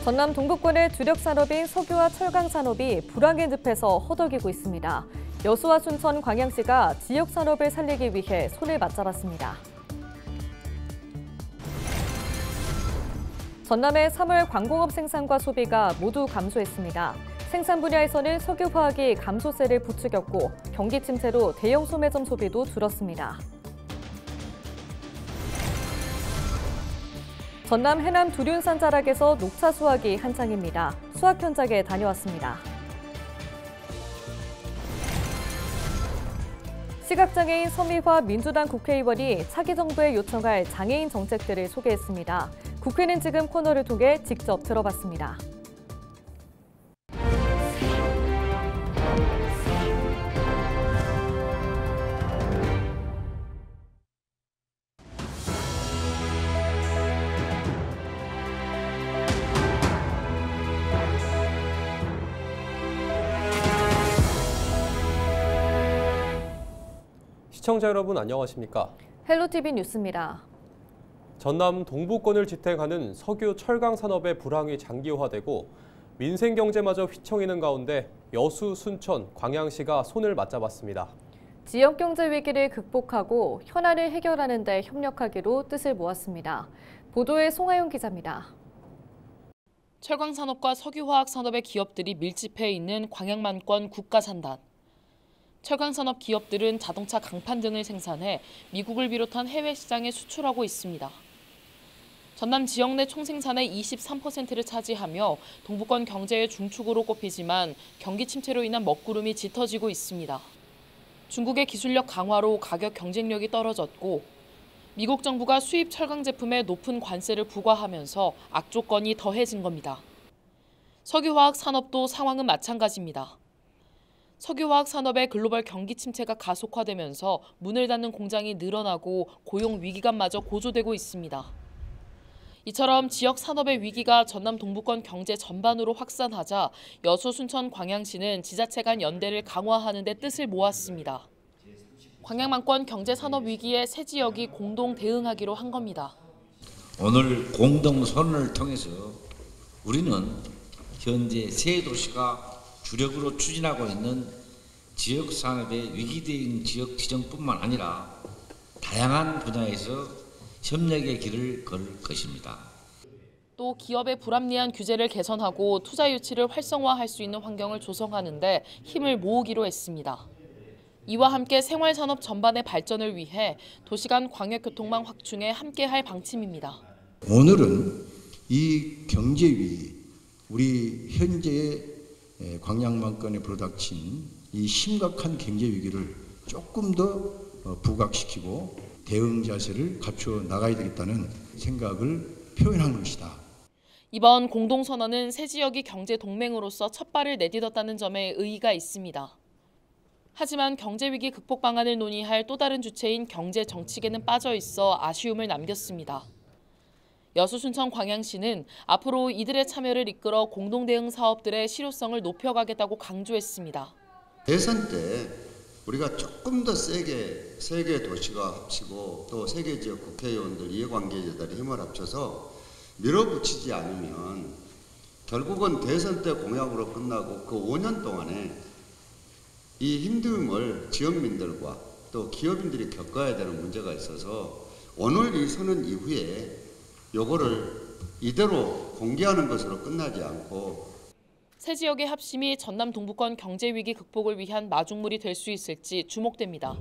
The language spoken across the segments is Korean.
전남 동부권의 주력 산업인 석유와 철강 산업이 불황의 늪에서 허덕이고 있습니다. 여수와 순천, 광양시가 지역 산업을 살리기 위해 손을 맞잡았습니다. 전남의 3월 광공업 생산과 소비가 모두 감소했습니다. 생산 분야에서는 석유화학이 감소세를 부추겼고 경기 침체로 대형 소매점 소비도 줄었습니다. 전남 해남 두륜산 자락에서 녹차 수확이 한창입니다. 수확 현장에 다녀왔습니다. 시각장애인 서미화 민주당 국회의원이 차기 정부에 요청할 장애인 정책들을 소개했습니다. 국회는 지금 코너를 통해 직접 들어봤습니다. 시청자 여러분 안녕하십니까? 헬로티비 뉴스입니다. 전남 동부권을 지탱하는 석유 철강 산업의 불황이 장기화되고 민생 경제마저 휘청이는 가운데 여수, 순천, 광양시가 손을 맞잡았습니다. 지역 경제 위기를 극복하고 현안을 해결하는 데 협력하기로 뜻을 모았습니다. 보도에 송하영 기자입니다. 철강 산업과 석유화학 산업의 기업들이 밀집해 있는 광양만권 국가산단. 철강 산업 기업들은 자동차 강판 등을 생산해 미국을 비롯한 해외 시장에 수출하고 있습니다. 전남 지역 내 총생산의 23%를 차지하며 동부권 경제의 중축으로 꼽히지만 경기 침체로 인한 먹구름이 짙어지고 있습니다. 중국의 기술력 강화로 가격 경쟁력이 떨어졌고 미국 정부가 수입 철강 제품에 높은 관세를 부과하면서 악조건이 더해진 겁니다. 석유화학 산업도 상황은 마찬가지입니다. 석유화학 산업의 글로벌 경기 침체가 가속화되면서 문을 닫는 공장이 늘어나고 고용 위기감마저 고조되고 있습니다. 이처럼 지역 산업의 위기가 전남 동부권 경제 전반으로 확산하자 여수, 순천, 광양시는 지자체 간 연대를 강화하는 데 뜻을 모았습니다. 광양만권 경제 산업 위기에 세 지역이 공동 대응하기로 한 겁니다. 오늘 공동선언을 통해서 우리는 현재 세 도시가 주력으로 추진하고 있는 지역 산업의 위기 대응 지역 지정뿐만 아니라 다양한 분야에서 협력의 길을 걸 것입니다. 또 기업의 불합리한 규제를 개선하고 투자 유치를 활성화할 수 있는 환경을 조성하는 데 힘을 모으기로 했습니다. 이와 함께 생활산업 전반의 발전을 위해 도시 간 광역교통망 확충에 함께할 방침입니다. 오늘은 이 경제 위기, 우리 현재의 광양만권에 불어닥친 이 심각한 경제 위기를 조금 더 부각시키고 대응 자세를 갖춰 나가야 되겠다는 생각을 표현한 것이다. 이번 공동선언은 세 지역이 경제 동맹으로서 첫 발을 내딛었다는 점에 의의가 있습니다. 하지만 경제 위기 극복 방안을 논의할 또 다른 주체인 경제 정책에는 빠져 있어 아쉬움을 남겼습니다. 여수, 순천, 광양시는 앞으로 이들의 참여를 이끌어 공동 대응 사업들의 실효성을 높여가겠다고 강조했습니다. 대선 때 우리가 조금 더 세게 세 개 도시가 합치고 또 세 개 지역 국회의원들, 이해관계자들이 힘을 합쳐서 밀어붙이지 않으면 결국은 대선 때 공약으로 끝나고 그 5년 동안에 이 힘듦을 지역민들과 또 기업인들이 겪어야 되는 문제가 있어서 오늘 이 선언 이후에 요거를 이대로 공개하는 것으로 끝나지 않고 세 지역의 합심이 전남 동부권 경제 위기 극복을 위한 마중물이 될 수 있을지 주목됩니다.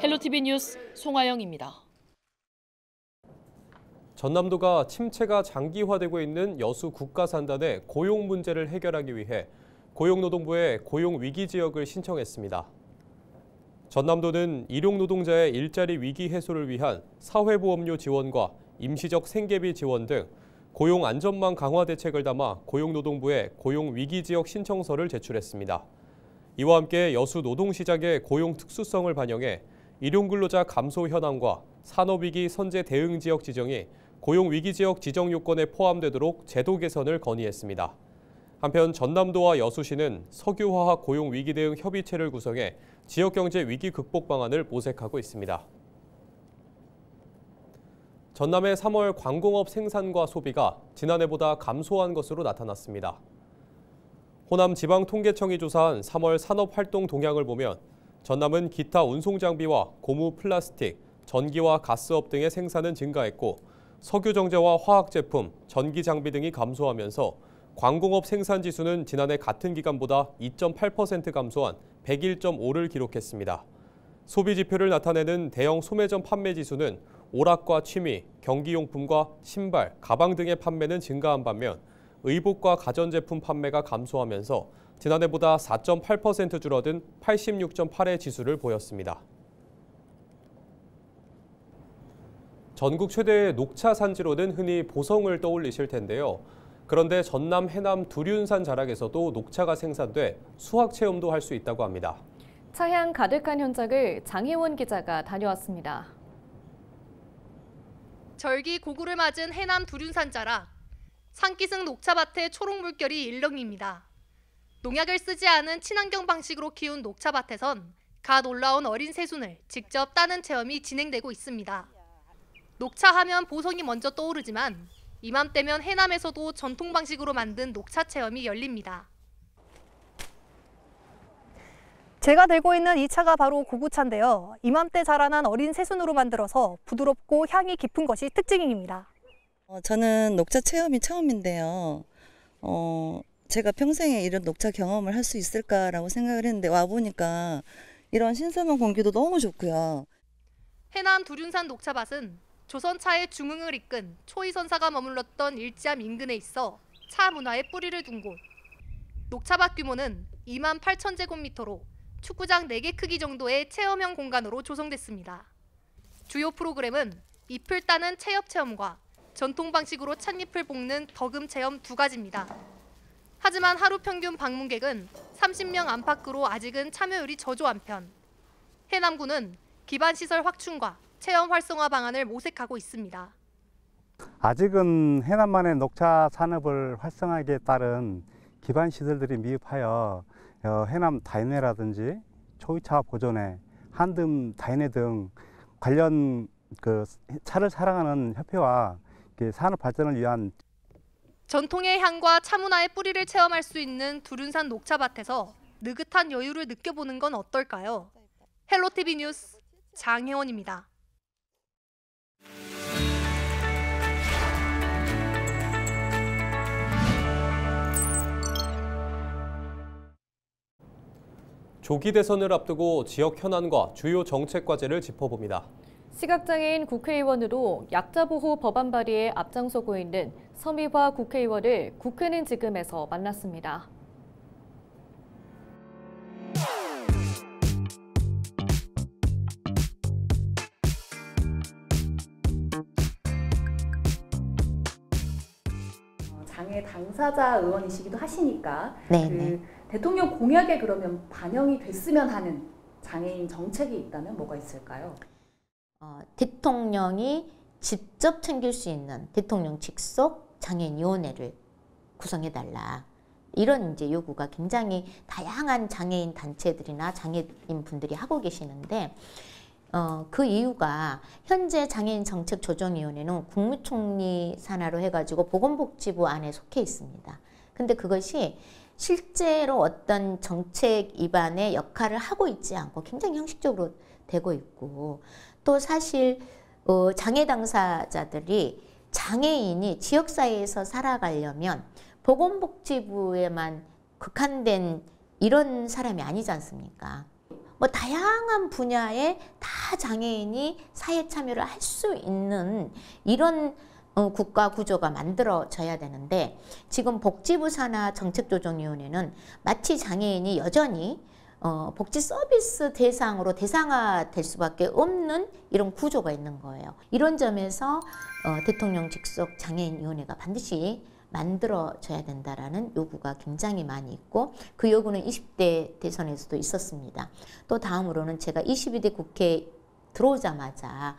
헬로티비 뉴스 송하영입니다. 전남도가 침체가 장기화되고 있는 여수 국가산단의 고용 문제를 해결하기 위해 고용노동부에 고용위기지역을 신청했습니다. 전남도는 일용노동자의 일자리 위기 해소를 위한 사회보험료 지원과 임시적 생계비 지원 등 고용 안전망 강화 대책을 담아 고용노동부에 고용위기지역 신청서를 제출했습니다. 이와 함께 여수 노동시장의 고용 특수성을 반영해 일용근로자 감소 현황과 산업위기 선제 대응지역 지정이 고용위기지역 지정 요건에 포함되도록 제도 개선을 건의했습니다. 한편 전남도와 여수시는 석유화학 고용위기 대응 협의체를 구성해 지역경제 위기 극복 방안을 모색하고 있습니다. 전남의 3월 광공업 생산과 소비가 지난해보다 감소한 것으로 나타났습니다. 호남지방통계청이 조사한 3월 산업활동 동향을 보면 전남은 기타 운송장비와 고무 플라스틱, 전기와 가스업 등의 생산은 증가했고 석유정제와 화학제품, 전기장비 등이 감소하면서 광공업 생산지수는 지난해 같은 기간보다 2.8% 감소한 101.5를 기록했습니다. 소비지표를 나타내는 대형 소매점 판매지수는 오락과 취미, 경기용품과 신발, 가방 등의 판매는 증가한 반면 의복과 가전제품 판매가 감소하면서 지난해보다 4.8% 줄어든 86.8의 지수를 보였습니다. 전국 최대의 녹차 산지로는 흔히 보성을 떠올리실 텐데요. 그런데 전남 해남 두륜산 자락에서도 녹차가 생산돼 수확 체험도 할 수 있다고 합니다. 차향 가득한 현장을 장혜원 기자가 다녀왔습니다. 절기 고구를 맞은 해남 두륜산 자락. 산기슭 녹차밭의 초록 물결이 일렁입니다. 농약을 쓰지 않은 친환경 방식으로 키운 녹차밭에선 갓 올라온 어린 새순을 직접 따는 체험이 진행되고 있습니다. 녹차하면 보성이 먼저 떠오르지만 이맘때면 해남에서도 전통 방식으로 만든 녹차 체험이 열립니다. 제가 들고 있는 이 차가 바로 고구차인데요. 이맘때 자라난 어린 새순으로 만들어서 부드럽고 향이 깊은 것이 특징입니다. 저는 녹차 체험이 처음인데요. 제가 평생에 이런 녹차 경험을 할 수 있을까라고 생각을 했는데 와보니까 이런 신선한 공기도 너무 좋고요. 해남 두륜산 녹차밭은 조선차의 중흥을 이끈 초이선사가 머물렀던 일지암 인근에 있어 차 문화에 뿌리를 둔 곳. 녹차밭 규모는 28,000제곱미터로 축구장 4개 크기 정도의 체험형 공간으로 조성됐습니다. 주요 프로그램은 잎을 따는 체엽 체험과 전통 방식으로 찻잎을 볶는 덕음 체험 2가지입니다. 하지만 하루 평균 방문객은 30명 안팎으로 아직은 참여율이 저조한 편. 해남군은 기반시설 확충과 체험 활성화 방안을 모색하고 있습니다. 아직은 해남만의 녹차 산업을 활성화하기에 따른 기반 시설들이 미흡하여 해남 다이내라든지 초이차 보존회, 한듬 다이내 등 관련 차를 사랑하는 협회와 산업 발전을 위한 전통의 향과 차문화의 뿌리를 체험할 수 있는 두륜산 녹차밭에서 느긋한 여유를 느껴보는 건 어떨까요? 헬로티비 뉴스 장혜원입니다. 조기 대선을 앞두고 지역 현안과 주요 정책 과제를 짚어봅니다. 시각장애인 국회의원으로 약자보호 법안 발의에 앞장서고 있는 서미화 국회의원을 국회는 지금에서 만났습니다. 장애 당사자 의원이시기도 하시니까 네. 대통령 공약에 그러면 반영이 됐으면 하는 장애인 정책이 있다면 뭐가 있을까요? 대통령이 직접 챙길 수 있는 대통령 직속 장애인위원회를 구성해달라. 이런 이제 요구가 굉장히 다양한 장애인 단체들이나 장애인 분들이 하고 계시는데 그 이유가 현재 장애인 정책조정위원회는 국무총리 산하로 해가지고 보건복지부 안에 속해 있습니다. 근데 그것이 실제로 어떤 정책 입안의 역할을 하고 있지 않고 굉장히 형식적으로 되고 있고 또 사실 장애 당사자들이 장애인이 지역사회에서 살아가려면 보건복지부에만 국한된 이런 사람이 아니지 않습니까? 뭐 다양한 분야에 다 장애인이 사회 참여를 할 수 있는 이런 국가 구조가 만들어져야 되는데 지금 복지부 산하 정책조정위원회는 마치 장애인이 여전히 복지 서비스 대상으로 대상화될 수밖에 없는 이런 구조가 있는 거예요. 이런 점에서 대통령 직속 장애인위원회가 반드시 만들어져야 된다라는 요구가 굉장히 많이 있고 그 요구는 20대 대선에서도 있었습니다. 또 다음으로는 제가 22대 국회에 들어오자마자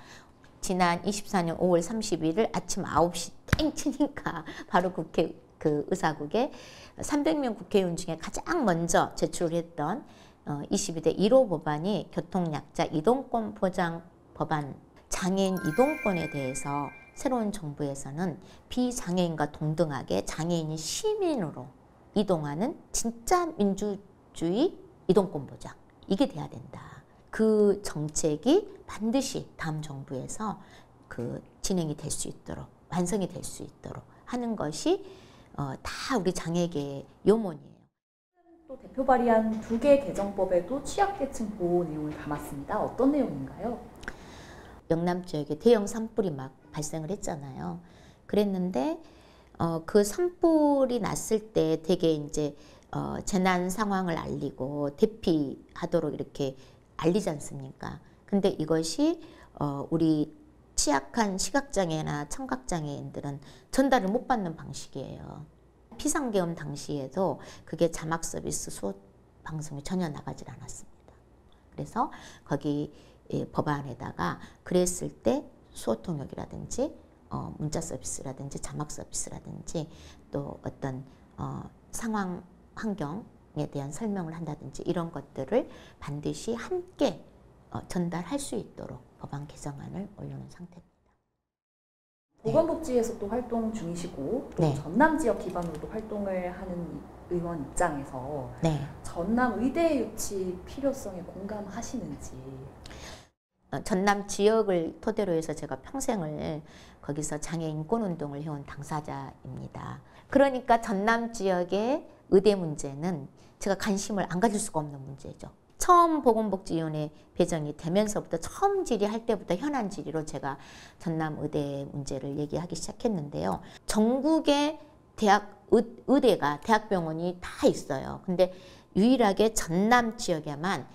지난 24년 5월 30일을 아침 9시 땡 치니까 바로 국회 의사국에 300명 국회의원 중에 가장 먼저 제출했던 22대 1호 법안이 교통약자 이동권 보장 법안, 장애인 이동권에 대해서 새로운 정부에서는 비장애인과 동등하게 장애인이 시민으로 이동하는 진짜 민주주의 이동권 보장, 이게 돼야 된다. 그 정책이 반드시 다음 정부에서 그 진행이 될 수 있도록, 완성이 될 수 있도록 하는 것이 다 우리 장애계의 요원이에요. 또 대표 발의한 2개 개정법에도 취약계층 보호 내용을 담았습니다. 어떤 내용인가요? 영남 지역에 대형 산불이 막 발생을 했잖아요. 그랬는데 그 산불이 났을 때 되게 이제 재난 상황을 알리고 대피하도록 이렇게 알리지 않습니까? 근데 이것이 우리 취약한 시각장애나 청각장애인들은 전달을 못 받는 방식이에요. 피상계엄 당시에도 그게 자막 서비스 수업 방송이 전혀 나가질 않았습니다. 그래서 거기 법안에다가 그랬을 때 수어 통역이라든지 문자 서비스라든지 자막 서비스라든지 또 어떤 상황 환경에 대한 설명을 한다든지 이런 것들을 반드시 함께 전달할 수 있도록 법안 개정안을 올려놓은 상태입니다. 보건복지에서 또 활동 중이시고 또 네. 전남 지역 기반으로도 활동을 하는 의원 입장에서 네. 전남 의대 유치 필요성에 공감하시는지. 전남 지역을 토대로 해서 제가 평생을 거기서 장애 인권 운동을 해온 당사자입니다. 그러니까 전남 지역의 의대 문제는 제가 관심을 안 가질 수가 없는 문제죠. 처음 보건복지위원회 배정이 되면서부터 처음 질의할 때부터 현안 질의로 제가 전남 의대 문제를 얘기하기 시작했는데요. 전국의 의대가 대학병원이 다 있어요. 근데 유일하게 전남 지역에만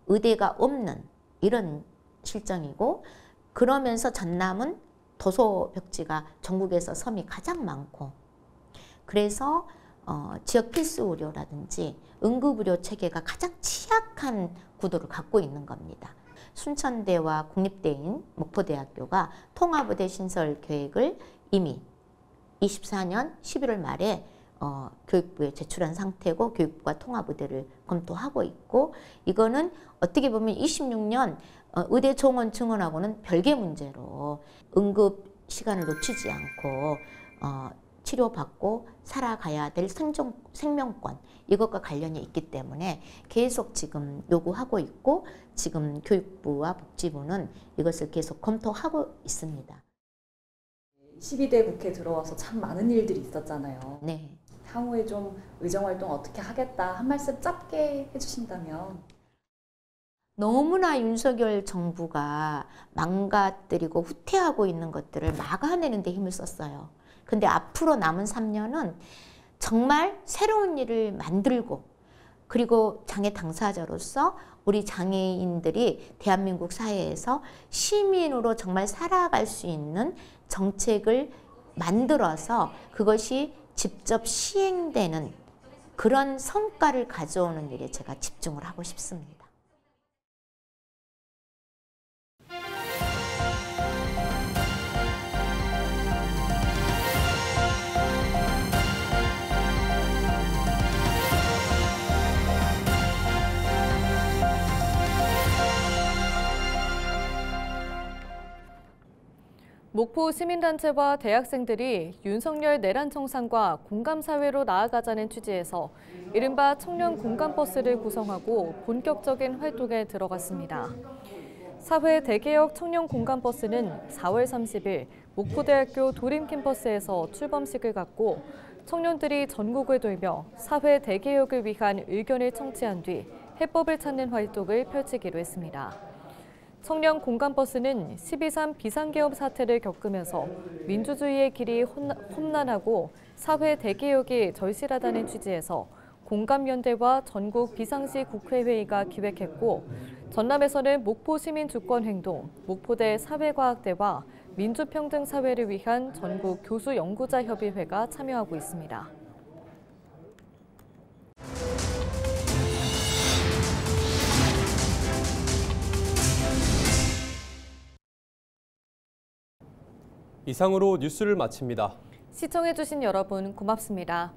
의대가 없는 이런 실정이고, 그러면서 전남은 도소벽지가 전국에서 섬이 가장 많고, 그래서 지역 필수 의료라든지 응급의료 체계가 가장 취약한 구도를 갖고 있는 겁니다. 순천대와 국립대인 목포대학교가 통합의대 신설 계획을 이미 24년 11월 말에 교육부에 제출한 상태고, 교육부가 통합의대를 검토하고 있고, 이거는 어떻게 보면 26년 의대 정원 증원하고는 별개 문제로 응급 시간을 놓치지 않고 치료받고 살아가야 될 생명권, 이것과 관련이 있기 때문에 계속 지금 요구하고 있고, 지금 교육부와 복지부는 이것을 계속 검토하고 있습니다. 12대 국회 들어와서 참 많은 일들이 있었잖아요. 네. 향후에 좀 의정활동 어떻게 하겠다 한 말씀 짧게 해주신다면. 너무나 윤석열 정부가 망가뜨리고 후퇴하고 있는 것들을 막아내는 데 힘을 썼어요. 근데 앞으로 남은 3년은 정말 새로운 일을 만들고, 그리고 장애 당사자로서 우리 장애인들이 대한민국 사회에서 시민으로 정말 살아갈 수 있는 정책을 만들어서 그것이 직접 시행되는 그런 성과를 가져오는 일에 제가 집중을 하고 싶습니다. 목포 시민단체와 대학생들이 윤석열 내란 청산과 공감사회로 나아가자는 취지에서 이른바 청년 공감버스를 구성하고 본격적인 활동에 들어갔습니다. 사회 대개혁 청년 공감버스는 4월 30일 목포대학교 도림 캠퍼스에서 출범식을 갖고 청년들이 전국을 돌며 사회 대개혁을 위한 의견을 청취한 뒤 해법을 찾는 활동을 펼치기로 했습니다. 청년 공감버스는 12.3 비상계엄 사태를 겪으면서 민주주의의 길이 험난하고 사회 대개혁이 절실하다는 취지에서 공감연대와 전국 비상시 국회회의가 기획했고, 전남에서는 목포시민주권행동, 목포대 사회과학대와 민주평등사회를 위한 전국 교수연구자협의회가 참여하고 있습니다. 이상으로 뉴스를 마칩니다. 시청해주신 여러분 고맙습니다.